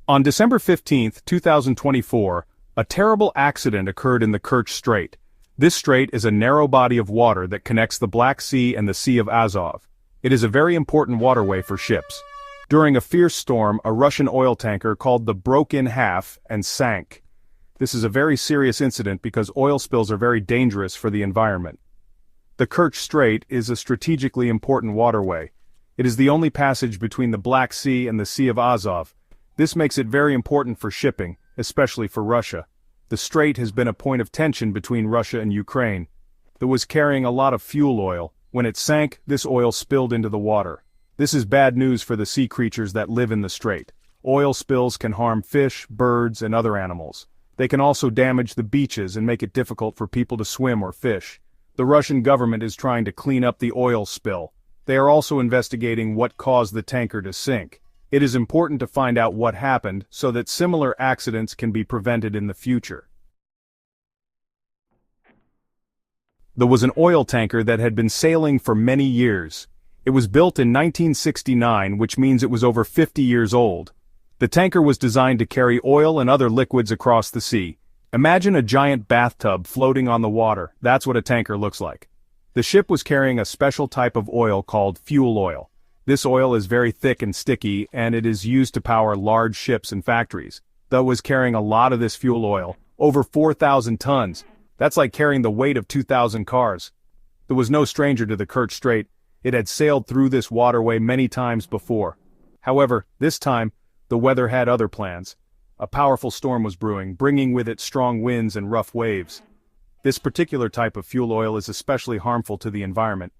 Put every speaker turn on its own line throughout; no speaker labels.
On December 15, 2024, a terrible accident occurred in the Kerch Strait. This strait is a narrow body of water that connects the Black Sea and the Sea of Azov. It is a very important waterway for ships. During a fierce storm, a Russian oil tanker called the broke in half and sank. This is a very serious incident because oil spills are very dangerous for the environment. The Kerch Strait is a strategically important waterway. It is the only passage between the Black Sea and the Sea of Azov. This makes it very important for shipping, especially for Russia. The strait has been a point of tension between Russia and Ukraine. It was carrying a lot of fuel oil. When it sank, this oil spilled into the water. This is bad news for the sea creatures that live in the strait. Oil spills can harm fish, birds, and other animals. They can also damage the beaches and make it difficult for people to swim or fish. The Russian government is trying to clean up the oil spill. They are also investigating what caused the tanker to sink. It is important to find out what happened so that similar accidents can be prevented in the future. There was an oil tanker that had been sailing for many years. It was built in 1969, which means it was over 50 years old. The tanker was designed to carry oil and other liquids across the sea. Imagine a giant bathtub floating on the water. That's what a tanker looks like. The ship was carrying a special type of oil called fuel oil. This oil is very thick and sticky, and it is used to power large ships and factories. Though it was carrying a lot of this fuel oil, over 4,000 tons. That's like carrying the weight of 2,000 cars. There was no stranger to the Kerch Strait. It had sailed through this waterway many times before. However, this time, the weather had other plans. A powerful storm was brewing, bringing with it strong winds and rough waves. This particular type of fuel oil is especially harmful to the environment.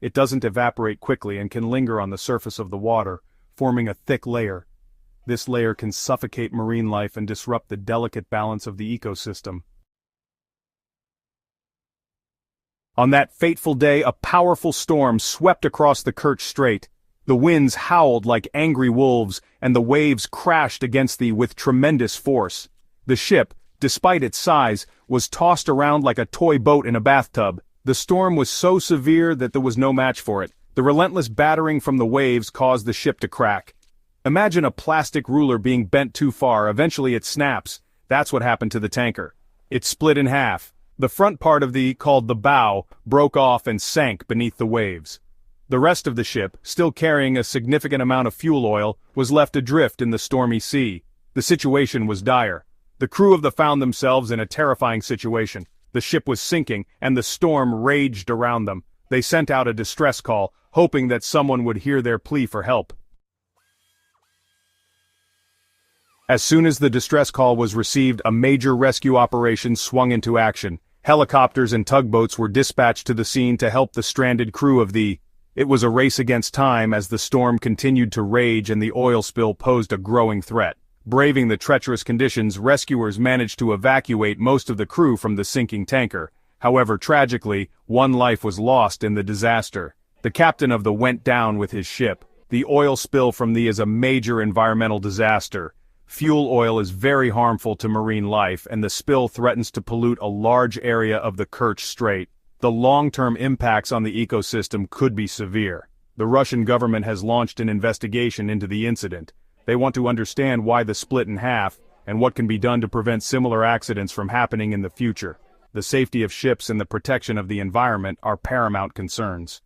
It doesn't evaporate quickly and can linger on the surface of the water, forming a thick layer. This layer can suffocate marine life and disrupt the delicate balance of the ecosystem. On that fateful day, a powerful storm swept across the Kerch Strait. The winds howled like angry wolves, and the waves crashed against with tremendous force. The ship, despite its size, was tossed around like a toy boat in a bathtub. The storm was so severe that there was no match for it. The relentless battering from the waves caused the ship to crack. Imagine a plastic ruler being bent too far. Eventually it snaps. That's what happened to the tanker. It split in half. The front part of called the bow, broke off and sank beneath the waves. The rest of the ship, still carrying a significant amount of fuel oil, was left adrift in the stormy sea. The situation was dire. The crew found themselves in a terrifying situation. The ship was sinking, and the storm raged around them. They sent out a distress call, hoping that someone would hear their plea for help. As soon as the distress call was received, a major rescue operation swung into action. Helicopters and tugboats were dispatched to the scene to help the stranded crew of the... It was a race against time as the storm continued to rage and the oil spill posed a growing threat. Braving the treacherous conditions, rescuers managed to evacuate most of the crew from the sinking tanker. However, tragically, one life was lost in the disaster. The captain of the went down with his ship. The oil spill from the is a major environmental disaster. Fuel oil is very harmful to marine life, and the spill threatens to pollute a large area of the Kerch Strait. The long-term impacts on the ecosystem could be severe. The Russian government has launched an investigation into the incident. They want to understand why the split in half, and what can be done to prevent similar accidents from happening in the future. The safety of ships and the protection of the environment are paramount concerns.